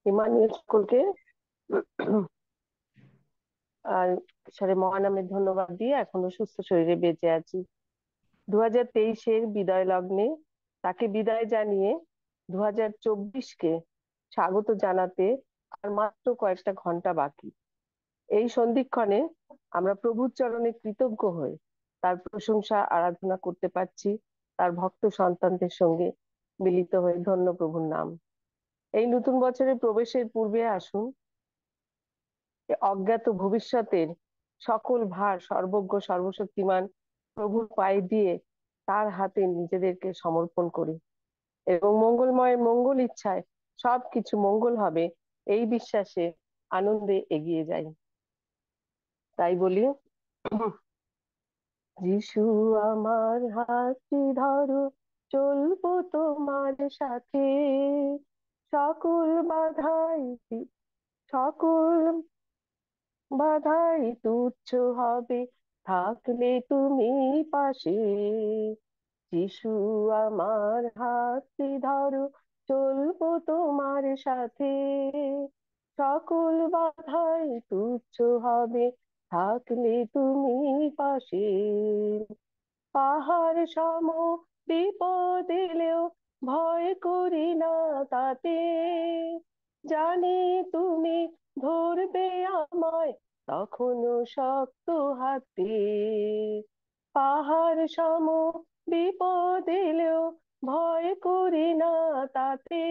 Emmanuel স্কুলকে আর ঈশ্বরের মহানামে ধন্যবাদ দিয়ে এখনো সুস্থ শরীরে বেঁচে আছি। 2023-এর বিদায় লগ্নে তাকে বিদায় জানিয়ে 2024-কে স্বাগত জানাতে আর মাত্র কয়েকটা ঘন্টা বাকি। এই সন্ধিক্ষণে আমরা প্রভুর চরণে কৃতজ্ঞ হয়ে তার প্রশংসা আরাধনা করতে পারছি, তার ভক্ত সন্তানদের সঙ্গে মিলিত হয়ে ধন্য প্রভুর নাম। এই নতুন বছরের প্রবেশের পূর্বে আসুন এ অজ্ঞাত ভবিষ্যতের সকল ভার সর্বজ্ঞ সর্বশক্তিমান প্রভুর পায়ে দিয়ে তার হাতে নিজেদেরকে সমর্পণ করি এবং মঙ্গলময়ের মঙ্গল ইচ্ছায় সবকিছু মঙ্গল হবে এই বিশ্বাসে আনন্দে এগিয়ে যাই। তাই বলি, যিশু আমার হাতটি ধরো, চলবো তোমার সাথে, সকল বাধাই সকল বাধাই তুচ্ছ হবে থাকলে তুমি পাশে। যিশু আমার হাতটি ধরো, চলবো তোমার সাথে, সকল বাধাই তুচ্ছ হবে থাকলে তুমি পাশে। পাহাড় সম বিপদ এলেও ভয় করি না তাতে, জানি তুমি ধরবে আমায় তখনো শক্ত হাতে। পাহাড় সম বিপদ এলেও ভয় করি না তাতে,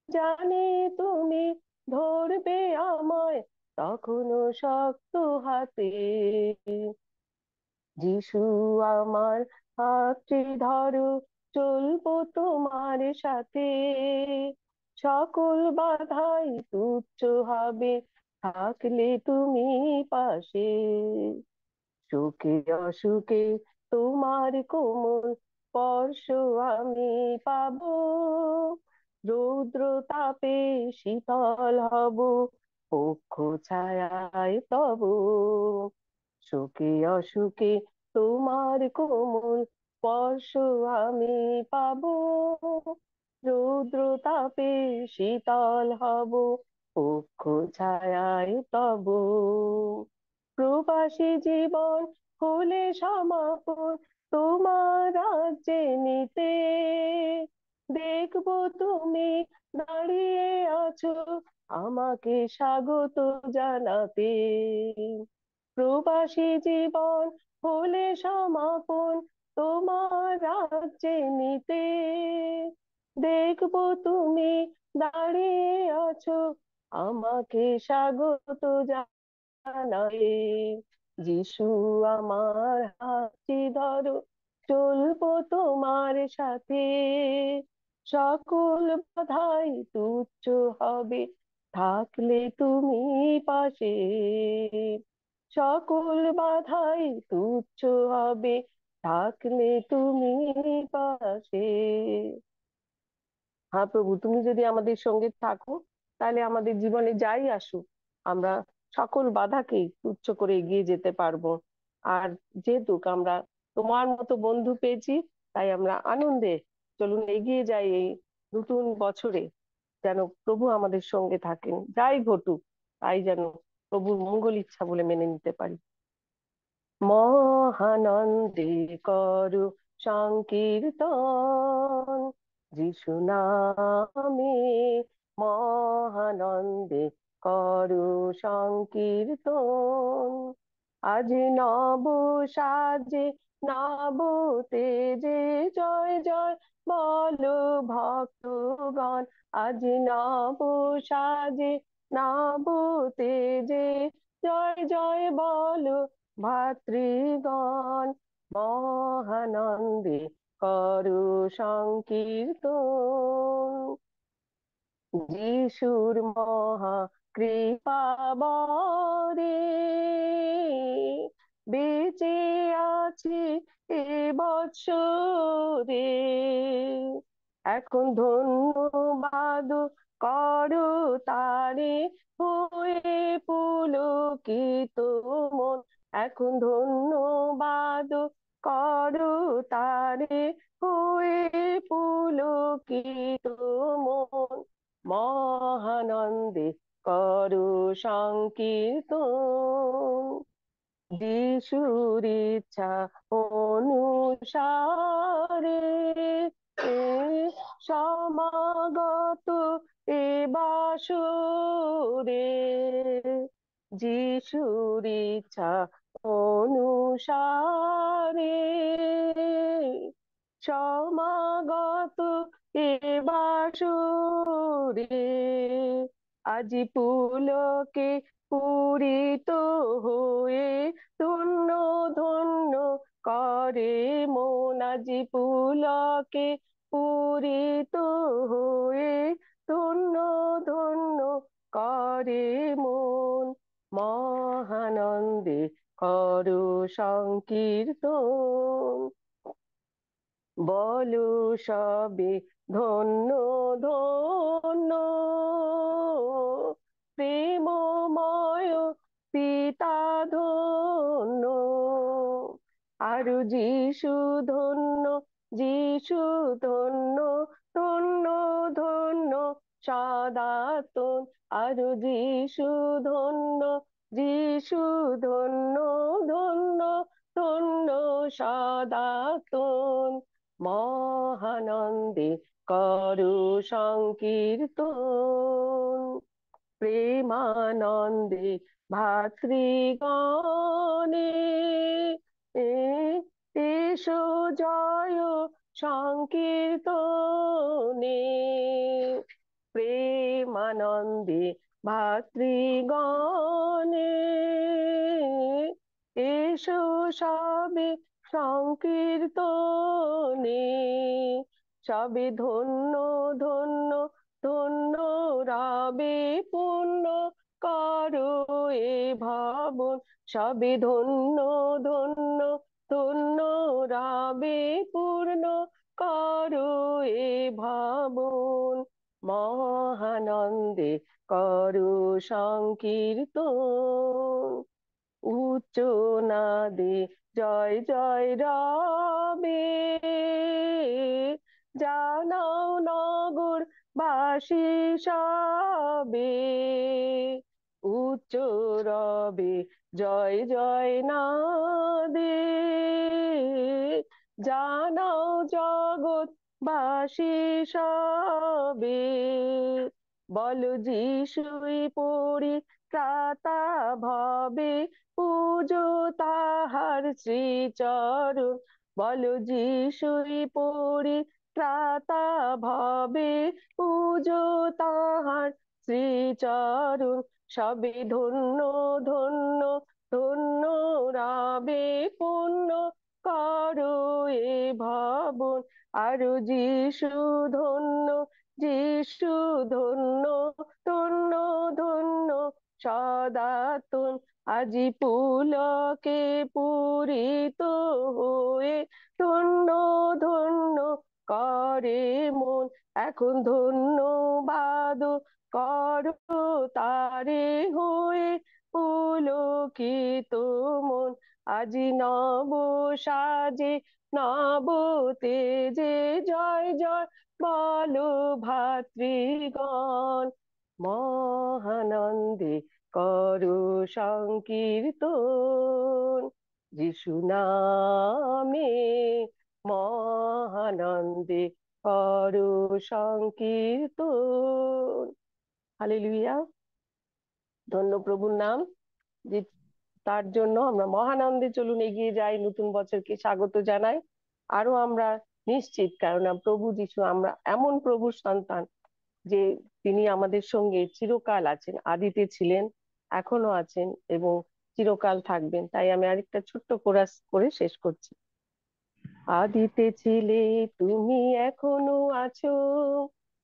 জানি তুমি ধরবে আমায় তখনো শক্ত হাতে। যিশু আমার হাতটি ধরো, চলবো তোমার সাথে, সকল বাধাই তুচ্ছ হবে থাকলে তুমি পাশে। সুখে অসুখে তোমার কোমল স্পর্শ আমি পাবো, রৌদ্র তাপে শীতল হব পক্ষ ছায়ায় তব। সুখে অসুখে তোমার কোমল স্পর্শ আমি পাবো, রৌদ্র তাপে শীতল হব পক্ষ ছায়ায় তব। প্রবাসী জীবন হলে সমাপন তোমার রাজ্যে নিতে, দেখবো তুমি দাঁড়িয়ে আছো আমাকে স্বাগত জানাতে। প্রবাসী জীবন হলে সমাপন তোমার রাজ্যে নিতে, দেখবো তুমি দাঁড়িয়ে আছো আমাকে স্বাগত জানাতে। যিশু আমার হাতটি ধরো, চলবো তোমার সাথে, সকল বাধাই তুচ্ছ হবে থাকলে তুমি পাশে। সকল বাধাই তুচ্ছ হবে থাকলে তুমি পাশে। হ্যাঁ প্রভু, তুমি যদি আমাদের সঙ্গে থাকো তাহলে আমাদের জীবনে যাই আসুক আমরা সকল বাধাকেই তুচ্ছ করে এগিয়ে যেতে পারবো। আর যেহেতু আমরা তোমার মতো বন্ধু পেয়েছি, তাই আমরা আনন্দে চলুন এগিয়ে যাই এই নতুন বছরে। যেন প্রভু আমাদের সঙ্গে থাকেন, যাই ঘটুক তাই যেন প্রভুর মঙ্গল ইচ্ছা বলে মেনে নিতে পারি। মহানন্দে করো সংকীর্তন, যিশু নামে মহানন্দে করো সংকীর্তন। আজ নব সাজে নব তেজে জয় জয় বলো ভক্তগণ। আজ নব সাজে নব তেজে জয় জয় বলো ভাতৃগণ। মহানন্দে করো সংকীর্তন, যিশুর মহা কৃপা বরে বেঁচে আছি এ বৎসরে। এখন ধন্যবাদ করো তারে, হয়ে পুলকিত মন। এখন ধন্যবাদ করো তারে, হয়ে পুলকিত মন। মহানন্দে করো সংকীর্তন, যিশুর ইচ্ছা অনুসারে এ সমাগত এ বাসরে, যিশুর ইচ্ছা অনুসারে সমাগত এ বাসরে, আজি পুলকে পূরিত হয়ে ধন্য ধন্য করে মন, আজি পুলকে পূরিত হয়ে ধন্য ধন্য করে মন, মহানন্দে করো সংকীর্তন, বলো সবে ধন্য ধন্য প্রেমময় পিতা ধন্য, আরো যিশু ধন্য, যিশু ধন্য, ধন্য ধন্য সনাতন, আরো যিশু ধন্য, যিশু ধন্য, ধন্য ধন্য সনাতন, মহানন্দে করো সংকীর্তন, প্রেমানন্দে ভাতৃগণে এসো জয় সংকীর্তনে, প্রেমানন্দে ভাতৃগণে এসো সবে সংকীর্তনে, সবে ধন্য ধন্য ধন্য রবে পূর্ণ করো এ ভবন, সবে ধন্য ধন্য ধন্য রবে পূর্ণ করো এ ভবন, মহানন্দে করো সংকীর্তন, উচ্চ নাদে জয় জয় রবে, জানাও নগর বাসী সবে, উচ্চ রবে জয় জয় নাদে, জানাও জগৎ বাসী সবে, বলো যিশুই পড়ি ত্রাতা ভবে, পূজো তাহার শ্রীচরণ, বলো যিশুই পড়ি ত্রাতা ভবে, পূজো তাহার শ্রীচরণ, সবে ধন্য ধন্য ধন্য রবে পুণ্য করো এ ভবন, আরো যিশু ধন্য, যিশু ধন্য, ধন্য ধন্য সনাতন, আজি পুলকে পূরিত হয়ে ধন্য ধন্য করে মন, এখন ধন্যবাদ করো তারে হয়ে পুলকিত মন, আজি নব সাজে নব তেজে জয় জয় বলো ভাতৃগণ, মহানন্দে করো সংকীর্তন, যিশু নামে মহানন্দে করো সংকীর্তন। হালেলুয়া, ধন্য প্রভুর নাম। যে তার জন্য আমরা মহানন্দে চলুন এগিয়ে যাই, নতুন বছরকে স্বাগত জানাই। আরো আমরা নিশ্চিত, কারণ প্রভু যিশু, আমরা এমন প্রভুর সন্তান যে তিনি আমাদের সঙ্গে চিরকাল আছেন, আদিতে ছিলেন, এখনো আছেন এবং চিরকাল থাকবেন। তাই আমি আরেকটা ছোট্ট কোরাস করে শেষ করছি। আদিতে ছিলে তুমি, এখনো আছো,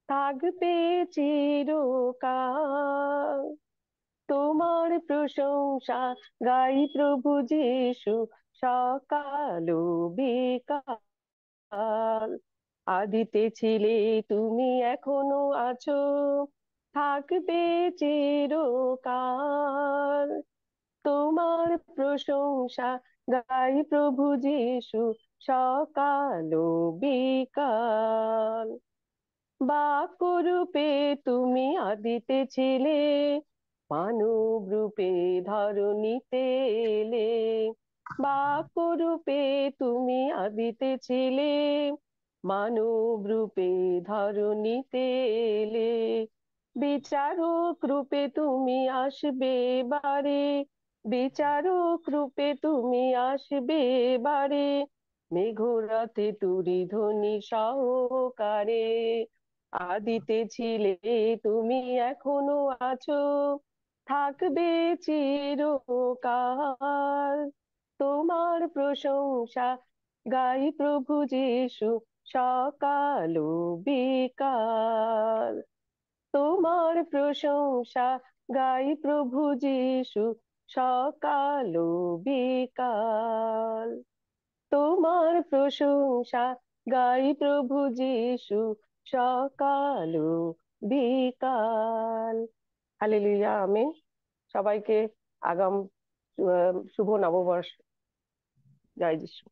থাকবে চিরকাল, তোমার প্রশংসা গাই প্রভু যিশু, সকাল ও বিকাল, আদিতে ছিলে তুমি, এখনো আছো, থাকবে চিরকাল, তোমার প্রশংসা গাই প্রভু যিশু, সকাল ও বিকাল। বাক্যরূপে তুমি আদিতে ছিলে, মানব রূপে ধরণীতে এলে। বাক্যরূপে তুমি আদিতে ছিলে, মানব রূপে ধরণীতে এলে। বিচারক রূপে তুমি আসবে বারে, বিচারক রূপে তুমি আসবে বারে। মেঘরথে তুরি ধ্বনি সহকারে। আদিতে ছিলে তুমি, এখনো আছো, থাকবে চিরকাল। তোমার প্রশংসা গাই প্রভু যিশু, সকাল ও বিকাল। তোমার প্রশংসা গাই প্রভু যিশু, সকাল ও বিকাল। তোমার প্রশংসা গাই প্রভু যিশু, সকাল ও বিকাল। হালেলুয়া, আমিন। সবাইকে আগাম শুভ নববর্ষ। জয় যিশু।